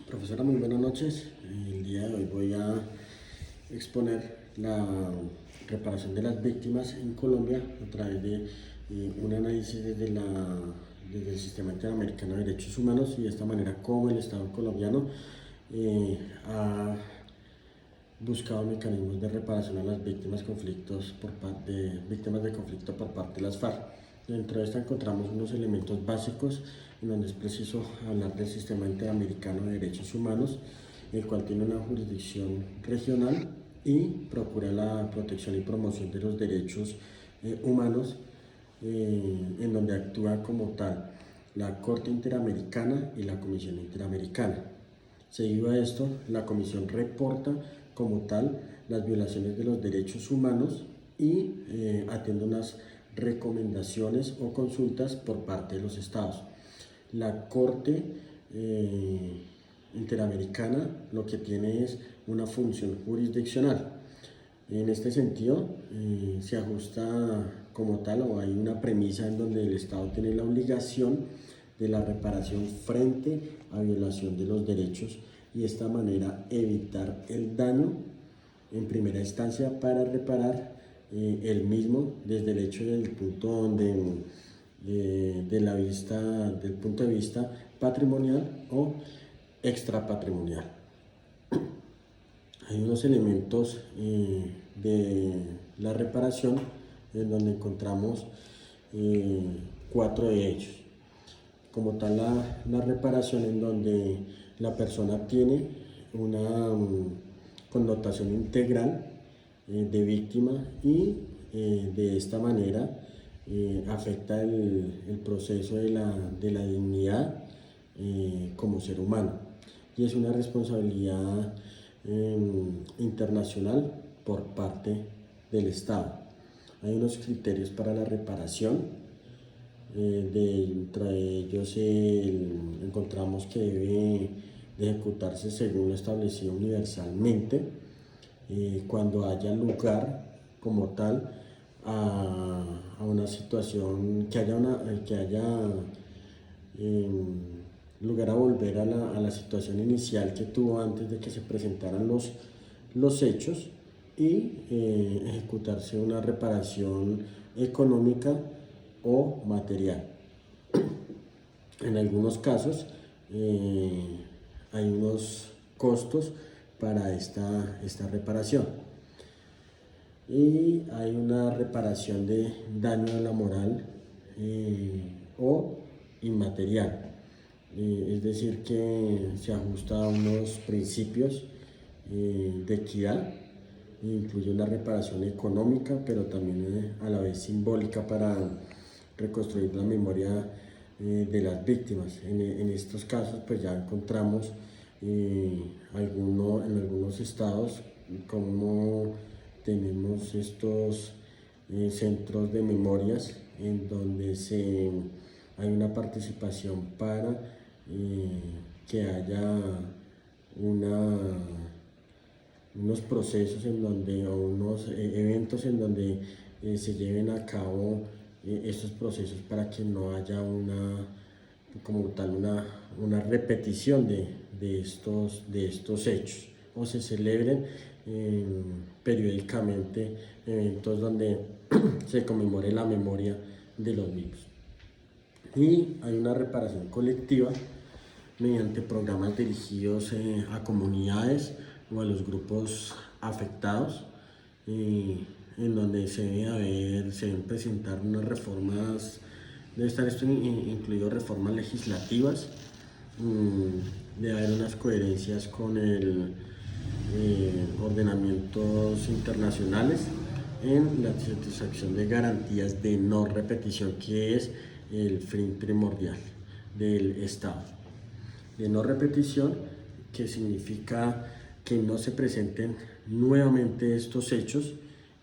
Profesora, muy buenas noches. El día de hoy voy a exponer la reparación de las víctimas en Colombia a través de un análisis desde el Sistema Interamericano de Derechos Humanos y de esta manera cómo el Estado colombiano ha buscado mecanismos de reparación a las víctimas de conflicto por parte de las FARC. Dentro de esta encontramos unos elementos básicos en donde es preciso hablar del Sistema Interamericano de Derechos Humanos, el cual tiene una jurisdicción regional y procura la protección y promoción de los derechos humanos, en donde actúa como tal la Corte Interamericana y la Comisión Interamericana. Seguido a esto, la Comisión reporta como tal las violaciones de los derechos humanos y atiende unas recomendaciones o consultas por parte de los estados. La Corte Interamericana lo que tiene es una función jurisdiccional. En este sentido, se ajusta como tal, o hay una premisa en donde el Estado tiene la obligación de la reparación frente a violación de los derechos y de esta manera evitar el daño en primera instancia para reparar el mismo desde el hecho del punto donde del punto de vista patrimonial o extrapatrimonial. Hay unos elementos de la reparación en donde encontramos 4 de ellos. Como tal, la reparación en donde la persona tiene una connotación integral de víctima y de esta manera afecta el proceso de la dignidad como ser humano. Y es una responsabilidad internacional por parte del Estado. Hay unos criterios para la reparación. Entre ellos encontramos que debe de ejecutarse según lo establecido universalmente, cuando haya lugar como tal a una situación, que haya lugar a volver a la situación inicial que tuvo antes de que se presentaran los hechos y ejecutarse una reparación económica o material. En algunos casos hay unos costos para esta reparación y hay una reparación de daño a la moral o inmaterial, es decir, que se ajusta a unos principios de equidad. Incluye una reparación económica, pero también a la vez simbólica para reconstruir la memoria de las víctimas. En estos casos pues ya encontramos en algunos estados como tenemos estos centros de memorias en donde hay una participación para que haya unos procesos o unos eventos en donde se lleven a cabo estos procesos para que no haya una repetición de estos hechos, o se celebren periódicamente eventos donde se conmemore la memoria de los mismos. Y hay una reparación colectiva mediante programas dirigidos a comunidades o a los grupos afectados, en donde se deben presentar unas reformas, debe estar esto incluido reformas legislativas, debe haber unas coherencias con el ordenamientos internacionales en la satisfacción de garantías de no repetición, que es el fin primordial del Estado. De no repetición, que significa que no se presenten nuevamente estos hechos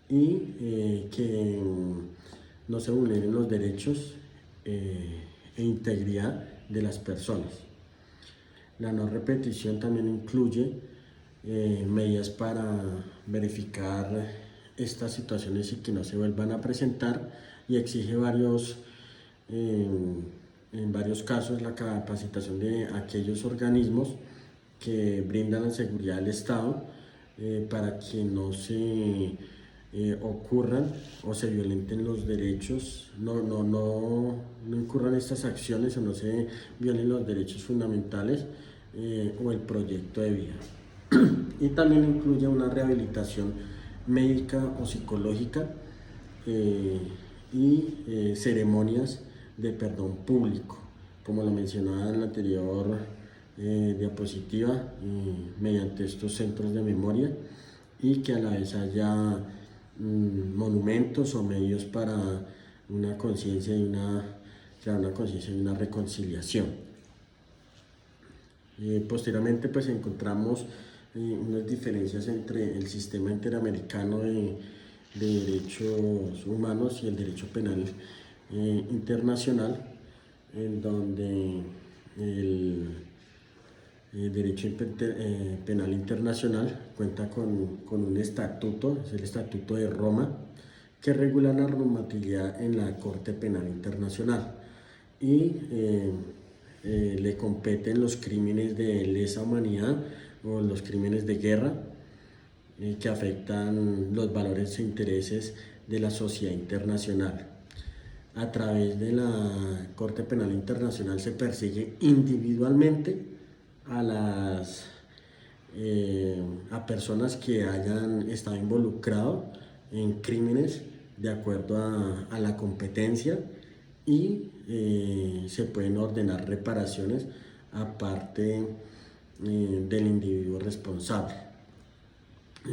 y que no se vulneren los derechos e integridad de las personas. La no repetición también incluye medidas para verificar estas situaciones y que no se vuelvan a presentar, y exige en varios casos la capacitación de aquellos organismos que brindan la seguridad del Estado para que no se ocurran o se violenten los derechos, no incurran estas acciones o no se violen los derechos fundamentales o el proyecto de vida. Y también incluye una rehabilitación médica o psicológica y ceremonias de perdón público, como lo mencionaba en la anterior diapositiva, mediante estos centros de memoria, y que a la vez haya monumentos o medios para una conciencia y una reconciliación. Posteriormente pues encontramos unas diferencias entre el sistema interamericano de derechos humanos y el derecho penal internacional, en donde el derecho penal internacional cuenta con un estatuto, es el Estatuto de Roma, que regula la normatividad en la Corte Penal Internacional y le competen los crímenes de lesa humanidad o los crímenes de guerra que afectan los valores e intereses de la sociedad internacional. A través de la Corte Penal Internacional se persigue individualmente a personas que hayan estado involucrados en crímenes de acuerdo a la competencia, y se pueden ordenar reparaciones aparte del individuo responsable.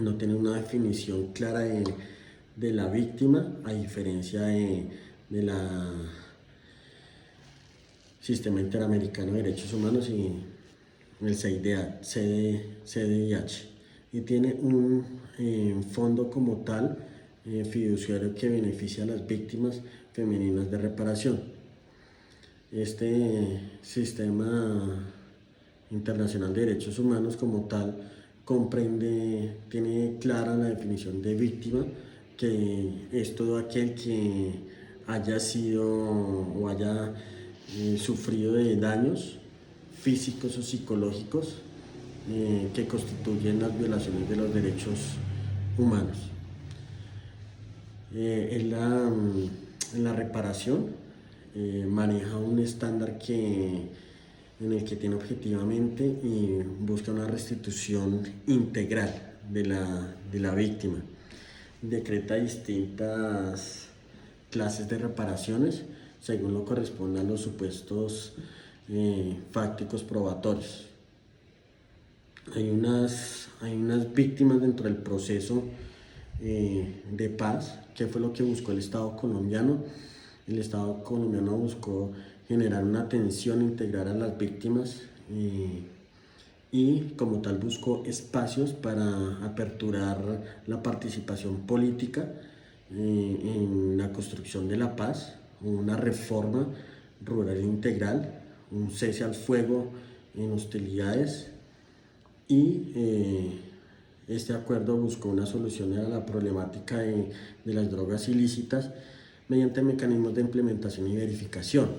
No tiene una definición clara de la víctima, a diferencia de la Sistema Interamericano de Derechos Humanos y el CIDH, y tiene un fondo como tal fiduciario que beneficia a las víctimas femeninas de reparación. Este Sistema Internacional de Derechos Humanos como tal tiene clara la definición de víctima, que es todo aquel que haya sido o haya sufrido de daños físicos o psicológicos que constituyen las violaciones de los derechos humanos. En la reparación maneja un estándar en el que tiene objetivamente y busca una restitución integral de la víctima. Decreta distintas clases de reparaciones según lo corresponda a los supuestos fácticos probatorios. Hay unas víctimas dentro del proceso de paz. ¿Qué fue lo que buscó el Estado colombiano? El Estado colombiano buscó generar una atención integral a las víctimas y como tal buscó espacios para aperturar la participación política en la construcción de la paz, una reforma rural integral, un cese al fuego en hostilidades, y este acuerdo buscó una solución a la problemática de las drogas ilícitas mediante mecanismos de implementación y verificación,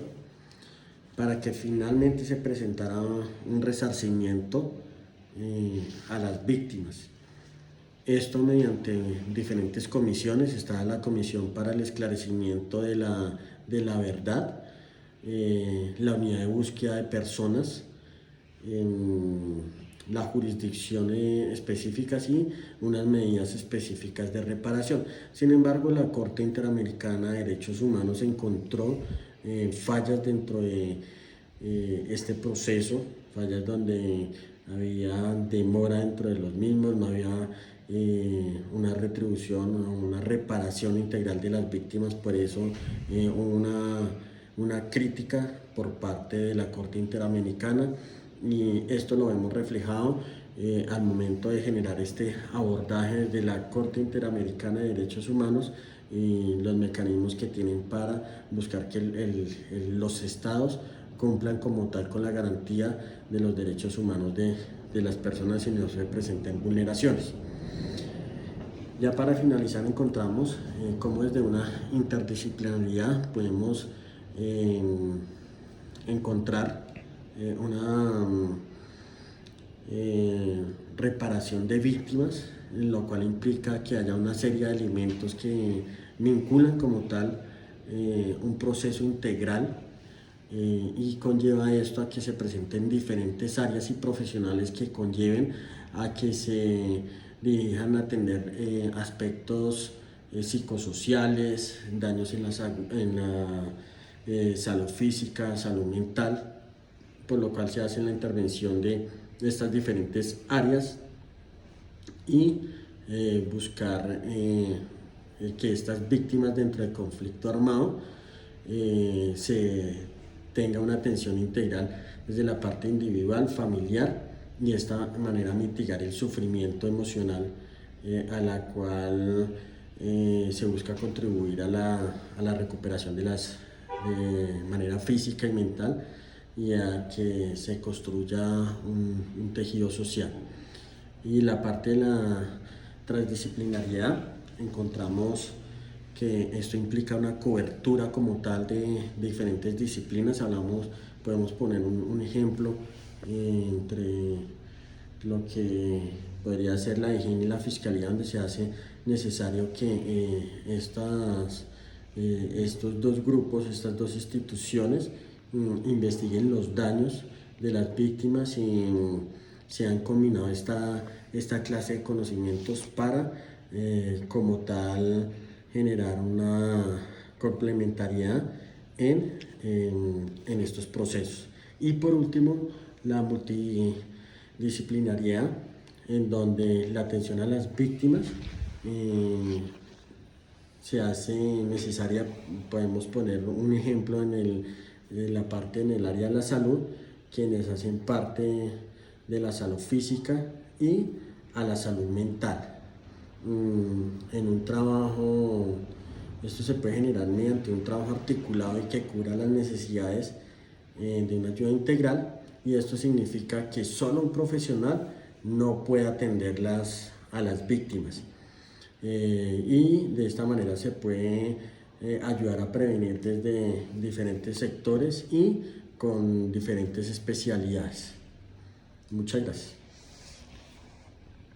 para que finalmente se presentara un resarcimiento a las víctimas. Esto mediante diferentes comisiones. Está la Comisión para el Esclarecimiento de la Verdad, la Unidad de Búsqueda de Personas, la jurisdicción específicas y unas medidas específicas de reparación. Sin embargo, la Corte Interamericana de Derechos Humanos encontró fallas dentro de este proceso, fallas donde había demora dentro de los mismos, no había una retribución o una reparación integral de las víctimas. Por eso una crítica por parte de la Corte Interamericana, y esto lo hemos reflejado al momento de generar este abordaje de la Corte Interamericana de Derechos Humanos y los mecanismos que tienen para buscar que los estados cumplan como tal con la garantía de los derechos humanos de las personas y no se presenten vulneraciones. Ya para finalizar, encontramos cómo desde una interdisciplinaridad podemos encontrar reparación de víctimas, lo cual implica que haya una serie de elementos que vinculan como tal un proceso integral y conlleva esto a que se presenten diferentes áreas y profesionales que conlleven a que se dirijan a atender aspectos psicosociales, daños en la salud física, salud mental, por lo cual se hace la intervención de estas diferentes áreas y buscar que estas víctimas dentro del conflicto armado se tenga una atención integral desde la parte individual, familiar, y de esta manera mitigar el sufrimiento emocional a la cual se busca contribuir a la recuperación de manera física y mental, y a que se construya un tejido social. Y la parte de la transdisciplinariedad, encontramos que esto implica una cobertura como tal de diferentes disciplinas. Podemos poner un ejemplo entre lo que podría ser la higiene y la fiscalía, donde se hace necesario que estos dos grupos, estas dos instituciones, investiguen los daños de las víctimas y se han combinado esta clase de conocimientos para como tal generar una complementariedad en estos procesos. Y por último, la multidisciplinariedad, en donde la atención a las víctimas se hace necesaria. Podemos poner un ejemplo en el área de la salud, quienes hacen parte de la salud física y a la salud mental. En un trabajo, esto se puede generar mediante un trabajo articulado y que cubra las necesidades de una ayuda integral, y esto significa que solo un profesional no puede atender a las víctimas. Y de esta manera se puede ayudar a prevenir desde diferentes sectores y con diferentes especialidades. Muchas gracias.